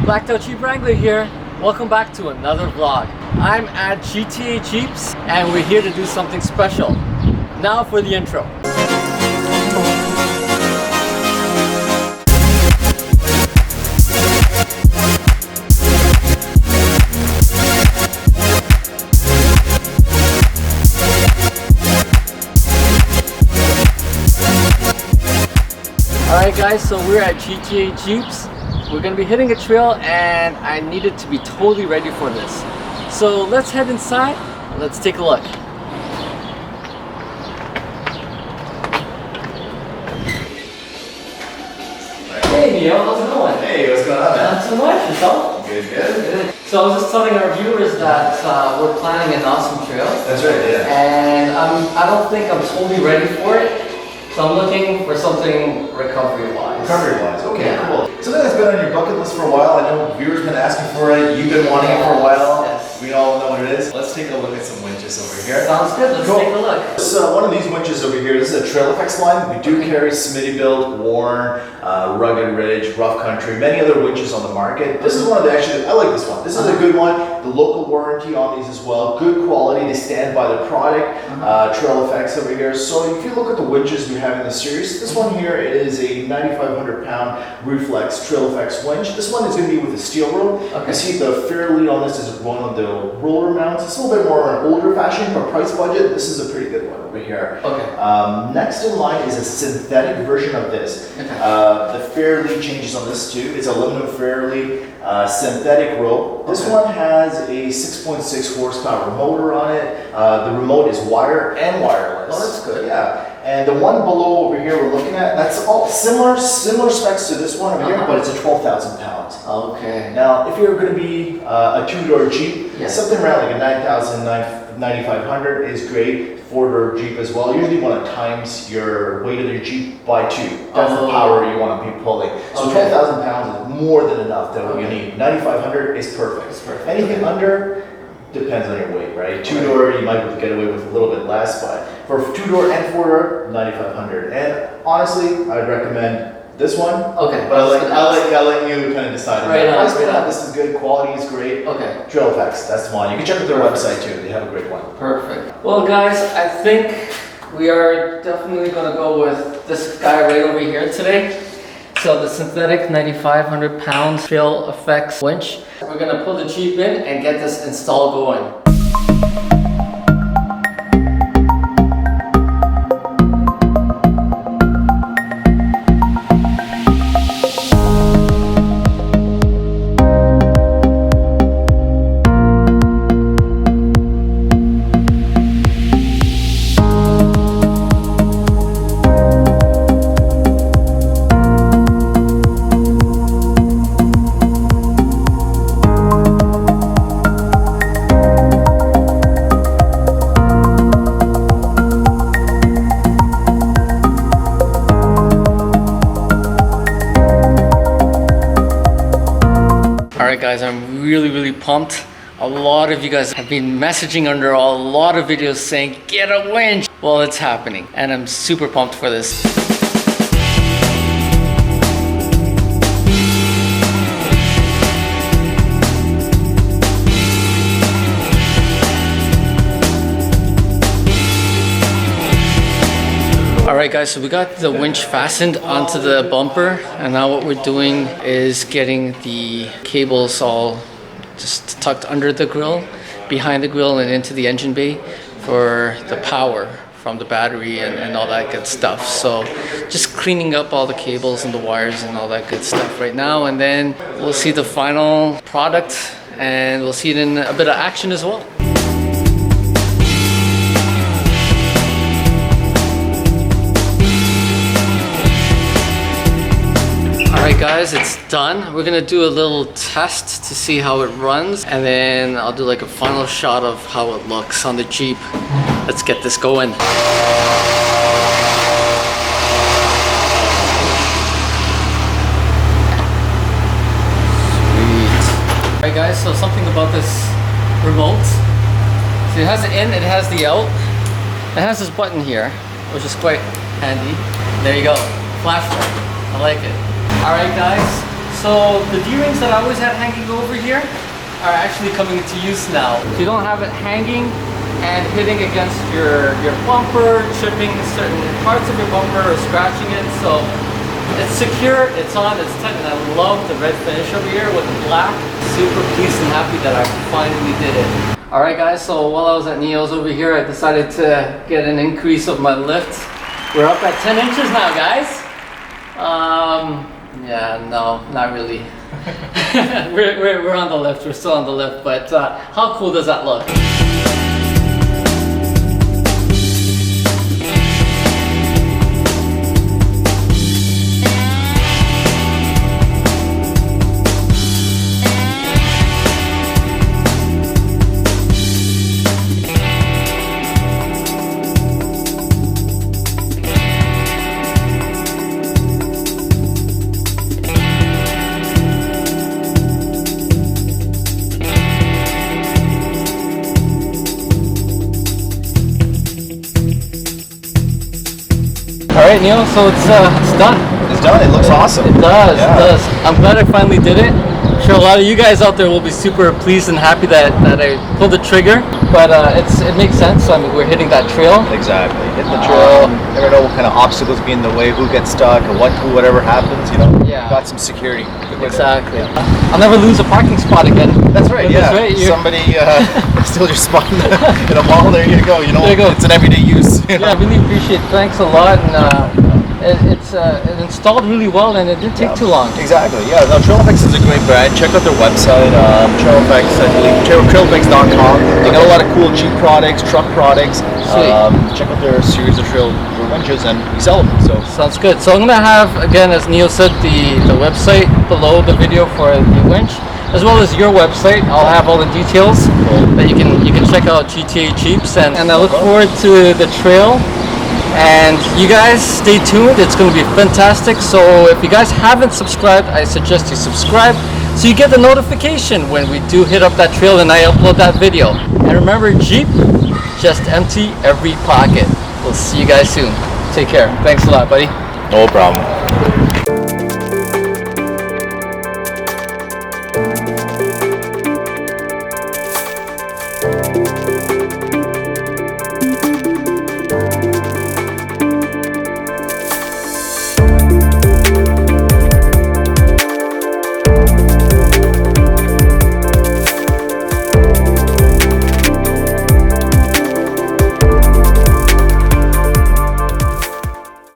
Blacked Out Jeep Wrangler here. Welcome back to another vlog. I'm at GTA Jeeps and we're here to do something special. Now for the intro. Alright guys, so we're at GTA Jeeps. We're gonna be hitting a trail and I needed to be totally ready for this. So let's head inside, let's take a look. Hey Neil, how's it going? Hey, what's going on, man? Not so much, yourself? Good, good. So I was just telling our viewers that we're planning an awesome trail. That's right, yeah. And I don't think I'm totally ready for it. So I'm looking for something recovery-wise. Recovery-wise, okay, Yeah. cool. Something that's been on your bucket list for a while. I know viewers have been asking for it. You've been wanting it for a while. Yes. We all know what it is. Let's take a look at some winches over here. Sounds good, let's take a look. This one of these winches over here, this is a Trail Effects line. We do carry Smitty-built, Warren, Rugged Ridge, Rough Country, many other winches on the market. This is one of the, actually, I like this one. This is a good one. The local warranty on these as well. Good quality, they stand by the product. Trail Effects over here. So if you look at the winches we have in the series, this one here is a 9,500 pound Reflex Trail Effects winch. This one is going to be with a steel rope. Okay. You see the fair lead on this is one of the roller mounts. It's a little bit more an older fashion, but price budget, this is a pretty good one over here. Okay. Next in line is a synthetic version of this. Okay. The fair lead changes on this too. It's aluminum fair lead, synthetic rope. This one has a 6.6 horsepower motor on it. The remote is wire and wireless. Oh, that's good. Yeah. And the one below over here we're looking at, that's all similar specs to this one over here, but it's a 12,000 pounds. Okay. Now, if you're going to be a two-door Jeep, Yes. something around like a 9,000, 9,500 is great. Four-door Jeep as well. Usually you want to times your weight of your Jeep by 2. That's the power you want to be pulling. So Okay. 12,000 pounds is more than enough that you need. 9,500 is perfect. It's perfect. Anything under depends on your weight, right? Two-door, you might be able to get away with a little bit less, but for two-door and four-door, 9,500. And honestly, I'd recommend this one. Okay. But I'll let you kind of decide. Right on, Price right point, on. this is good, quality is great. Okay. Trail Effects, that's the one. You can check out their website too. They have a great one. Perfect. Well guys, I think we are definitely going to go with this guy right over here today. So the synthetic 9,500 pound Trail Effects winch. We're going to pull the Jeep in and get this install going. Alright guys, I'm really pumped. A lot of you guys have been messaging under a lot of videos saying, get a winch! Well, it's happening and I'm super pumped for this. Alright guys, so we got the winch fastened onto the bumper and now what we're doing is getting the cables all just tucked under the grill, behind the grill and into the engine bay for the power from the battery and all that good stuff. So just cleaning up all the cables and the wires and all that good stuff right now, and then we'll see the final product and we'll see it in a bit of action as well. Alright guys, it's done. We're gonna do a little test to see how it runs and then I'll do like a final shot of how it looks on the Jeep. Let's get this going. Sweet. Alright guys, so something about this remote. So it has the in, it has the out. It has this button here, which is quite handy. There you go, flashlight. I like it. Alright guys, So the D-rings that I always had hanging over here are actually coming into use now. So you don't have it hanging and hitting against your bumper, chipping certain parts of your bumper or scratching it. So it's secure, it's on, it's tight, and I love the red finish over here with the black. Super pleased and happy that I finally did it. Alright guys, so while I was at Neo's over here, I decided to get an increase of my lift. We're up at 10 inches now, guys. Yeah, no, not really. we're on the lift, we're still on the lift, but how cool does that look? Alright Neil, so it's done. It's done. It looks awesome. It does, Yeah. it does. I'm glad I finally did it. I'm sure a lot of you guys out there will be super pleased and happy that I pulled the trigger. But it makes sense. I mean, we're hitting that trail. Exactly. Hitting the trail. Never know what kind of obstacles be in the way, who gets stuck, or whatever happens. You know. Yeah. Got some security. Good way to- Exactly. Yeah. I'll never lose a parking spot again. That's right. Yeah. That's right. Somebody steals your spot in a mall. There you go. You know. There you go. It's an everyday use. You know? Yeah, I really appreciate it. Thanks a lot. And it's installed really well, and it didn't take too long. Exactly, yeah. No, TrailFX is a great brand. Check out their website, TrailFX, I believe, trailfx.com. They got a lot of cool Jeep products, truck products. Sweet. Check out their series of trail winches, and we sell them. So Sounds good. So I'm gonna have, again, as Neil said, the website below the video for the winch, as well as your website. I'll have all the details that you can check out GTA Jeeps, and I look forward to the trail. And you guys stay tuned, it's going to be fantastic. So if you guys haven't subscribed, I suggest you subscribe so you get the notification when we do hit up that trail and I upload that video. And remember, Jeep, just empty every pocket. We'll see you guys soon. Take care. Thanks a lot, buddy. no problem.